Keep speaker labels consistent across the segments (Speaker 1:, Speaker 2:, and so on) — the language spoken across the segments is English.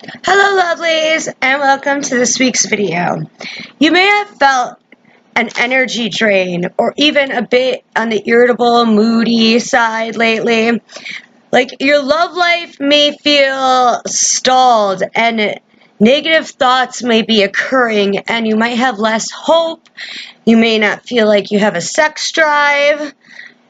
Speaker 1: Hello lovelies, and welcome to this week's video. You may have felt an energy drain or even a bit on the irritable, moody side lately. Like your love life may feel stalled and negative thoughts may be occurring and you might have less hope. You may not feel like you have a sex drive,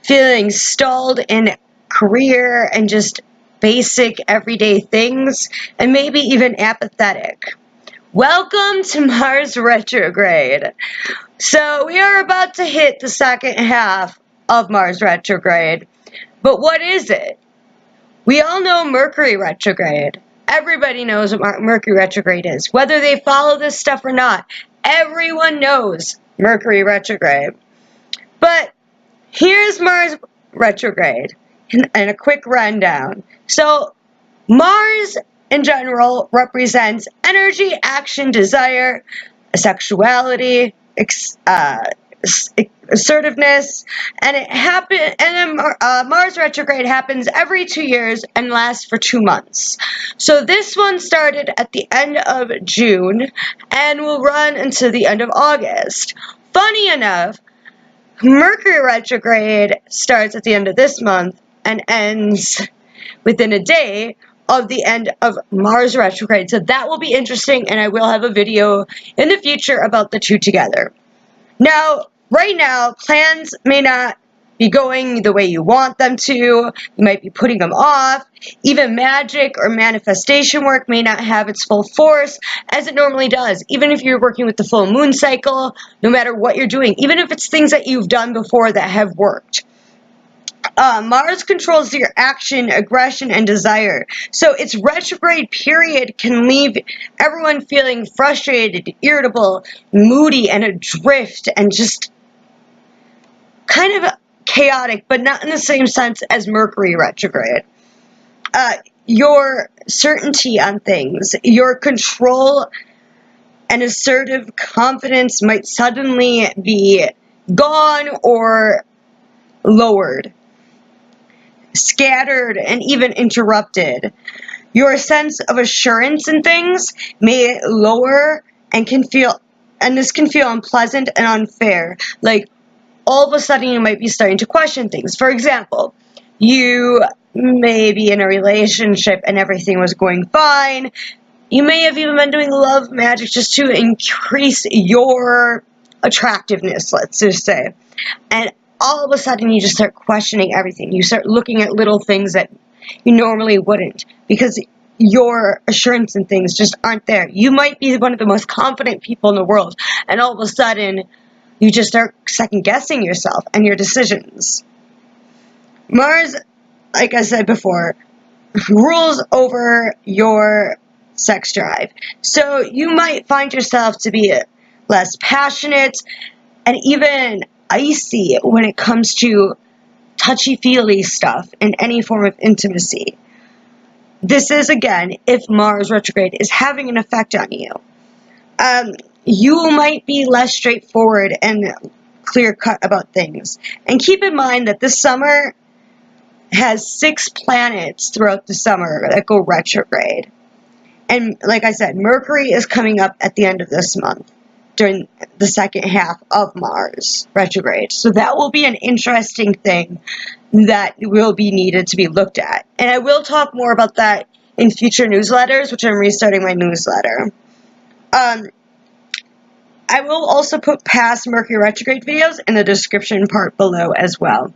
Speaker 1: feeling stalled in career and just basic everyday things, and maybe even apathetic. Welcome to Mars Retrograde. So we are about to hit the second half of Mars Retrograde. But what is it? We all know Mercury Retrograde. Everybody knows what Mercury Retrograde is. Whether they follow this stuff or not, everyone knows Mercury Retrograde. But here's Mars Retrograde and a quick rundown. So, Mars in general represents energy, action, desire, sexuality, assertiveness, and Mars retrograde happens every 2 years and lasts for 2 months. So this one started at the end of June and will run until the end of August. Funny enough, Mercury retrograde starts at the end of this month and ends within a day of the end of Mars retrograde. So that will be interesting, and I will have a video in the future about the two together. Now, right now, plans may not be going the way you want them to. You might be putting them off. Even magic or manifestation work may not have its full force as it normally does. Even if you're working with the full moon cycle, no matter what you're doing, even if it's things that you've done before that have worked. Mars controls your action, aggression, and desire. So its retrograde period can leave everyone feeling frustrated, irritable, moody, and adrift, and just kind of chaotic, but not in the same sense as Mercury retrograde. Your certainty on things, your control and assertive confidence might suddenly be gone or lowered, scattered, and even interrupted. Your sense of assurance in things may lower and this can feel unpleasant and unfair. Like all of a sudden you might be starting to question things. For example, you may be in a relationship and everything was going fine. You may have even been doing love magic just to increase your attractiveness, let's just say. And all of a sudden you just start questioning everything. You start looking at little things that you normally wouldn't because your assurance and things just aren't there. You might be one of the most confident people in the world, and all of a sudden you just start second-guessing yourself and your decisions. Mars, like I said before, rules over your sex drive. So you might find yourself to be less passionate and even icy when it comes to touchy-feely stuff in any form of intimacy. This is, again, if Mars retrograde is having an effect on you. You might be less straightforward and clear-cut about things. And keep in mind that this summer has 6 planets throughout the summer that go retrograde. And like I said, Mercury is coming up at the end of this month during the second half of Mars retrograde. So that will be an interesting thing that will be needed to be looked at. And I will talk more about that in future newsletters, which I'm restarting my newsletter. I will also put past Mercury retrograde videos in the description part below as well.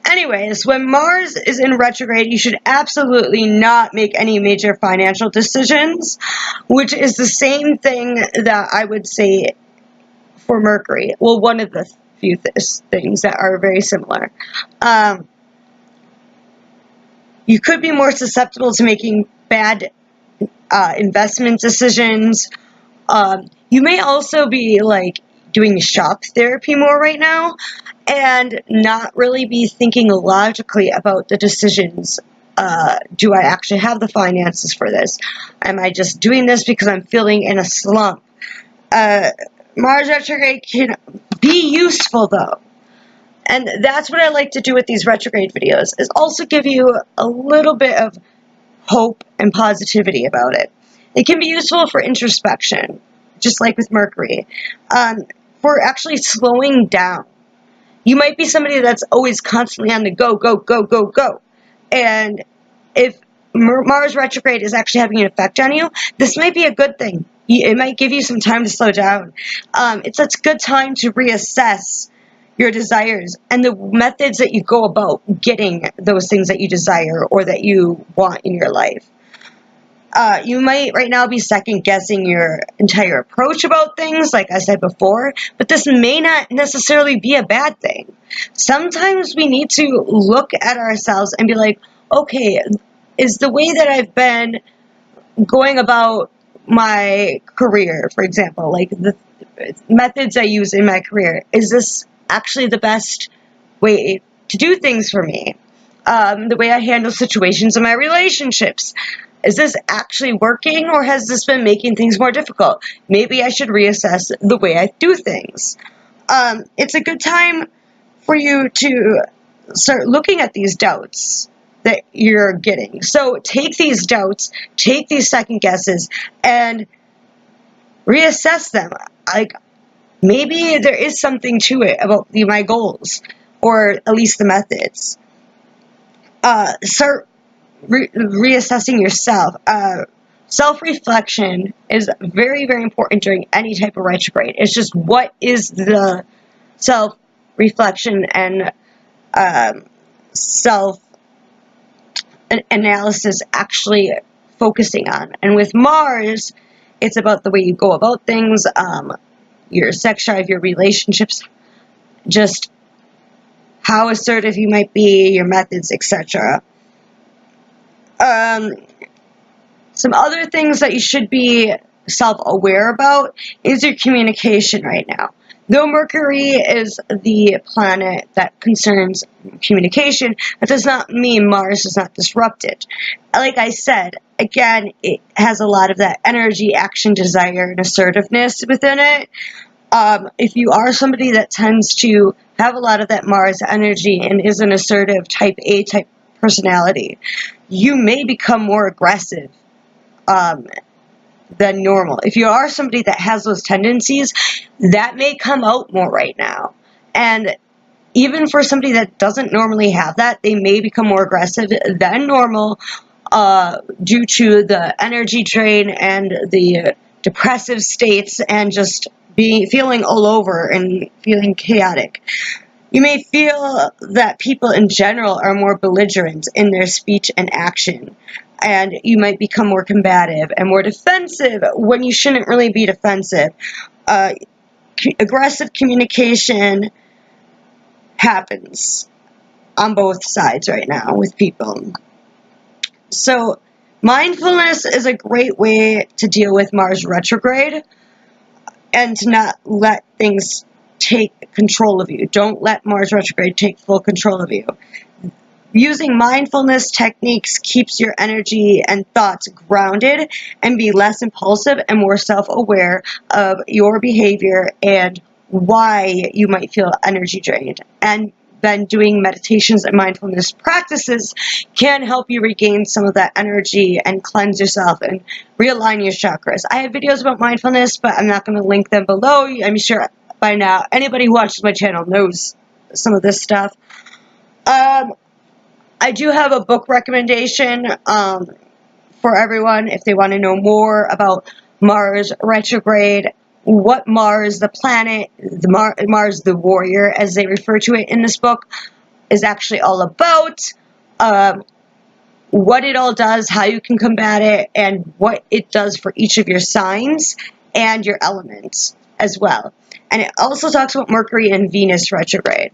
Speaker 1: Anyways, when Mars is in retrograde, you should absolutely not make any major financial decisions, which is the same thing that I would say for Mercury. Well, one of the few things that are very similar. You could be more susceptible to making bad investment decisions. You may also be doing shock therapy more right now and not really be thinking logically about the decisions. Do I actually have the finances for this? Am I just doing this because I'm feeling in a slump? Mars retrograde can be useful though. And that's what I like to do with these retrograde videos, is also give you a little bit of hope and positivity about it. It can be useful for introspection, just like with Mercury, for actually slowing down. You might be somebody that's always constantly on the go, go, go, go, go. And if Mars retrograde is actually having an effect on you, this might be a good thing. It might give you some time to slow down. It's a good time to reassess your desires and the methods that you go about getting those things that you desire or that you want in your life. You might right now be second guessing your entire approach about things, like I said before, but this may not necessarily be a bad thing. Sometimes we need to look at ourselves and be like, okay, is the way that I've been going about my career, for example, like the methods I use in my career, is this actually the best way to do things for me? The way I handle situations in my relationships, is this actually working, or has this been making things more difficult? Maybe I should reassess the way I do things. It's a good time for you to start looking at these doubts that you're getting. So take these doubts, take these second guesses, and reassess them. Like, maybe there is something to it about my goals, or at least the methods. Start reassessing yourself. Self-reflection is very, very important during any type of retrograde. It's just, what is the self-reflection and self-analysis actually focusing on? And with Mars, it's about the way you go about things, your sex drive, your relationships, just how assertive you might be, your methods, etc. Some other things that you should be self-aware about is your communication right now. Though Mercury is the planet that concerns communication, that does not mean Mars does not disrupt it. Like I said, again, it has a lot of that energy, action, desire, and assertiveness within it. If you are somebody that tends to have a lot of that Mars energy and is an assertive type A type personality, you may become more aggressive than normal. If you are somebody that has those tendencies, that may come out more right now. And even for somebody that doesn't normally have that, they may become more aggressive than normal due to the energy drain and the depressive states and just feeling all over and feeling chaotic. You may feel that people in general are more belligerent in their speech and action, and you might become more combative and more defensive when you shouldn't really be defensive. Aggressive communication happens on both sides right now with people. So mindfulness is a great way to deal with Mars retrograde and to not let things take control of you. Don't let Mars retrograde take full control of you. Using mindfulness techniques keeps your energy and thoughts grounded and be less impulsive and more self-aware of your behavior and why you might feel energy drained. And then doing meditations and mindfulness practices can help you regain some of that energy and cleanse yourself and realign your chakras. I have videos about mindfulness, but I'm not going to link them below. I'm sure by now anybody who watches my channel knows some of this stuff. I do have a book recommendation for everyone if they want to know more about Mars retrograde, what Mars, the planet, Mars the warrior, as they refer to it in this book, is actually all about, what it all does, how you can combat it, and what it does for each of your signs and your elements as well. And it also talks about Mercury and Venus retrograde.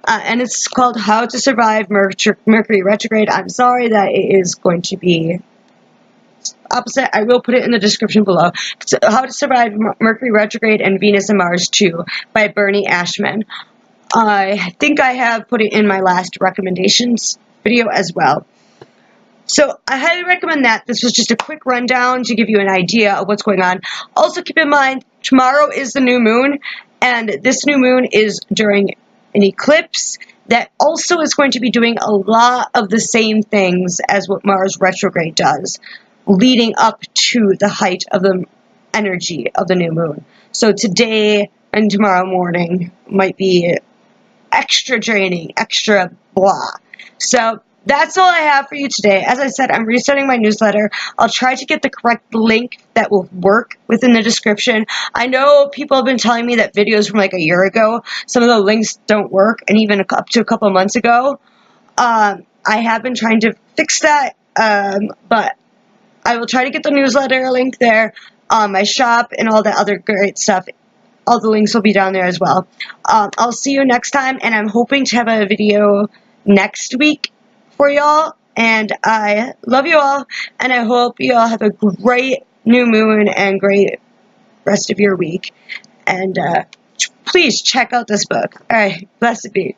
Speaker 1: And it's called How to Survive Mercury Retrograde. I'm sorry that it is going to be opposite. I will put it in the description below. So, How to Survive Mercury Retrograde and Venus and Mars 2 by Bernie Ashman. I think I have put it in my last recommendations video as well. So I highly recommend that. This was just a quick rundown to give you an idea of what's going on. Also keep in mind, tomorrow is the new moon, and this new moon is during an eclipse, that also is going to be doing a lot of the same things as what Mars retrograde does, leading up to the height of the energy of the new moon. So today and tomorrow morning might be extra draining, extra blah. So that's all I have for you today. As I said, I'm restarting my newsletter. I'll try to get the correct link that will work within the description. I know people have been telling me that videos from like a year ago, some of the links don't work, and even up to a couple months ago. I have been trying to fix that, but I will try to get the newsletter link there, my shop, and all that other great stuff. All the links will be down there as well. I'll see you next time, and I'm hoping to have a video next week for y'all, and I love you all, and I hope you all have a great new moon and great rest of your week, and please check out this book. Alright, blessed be.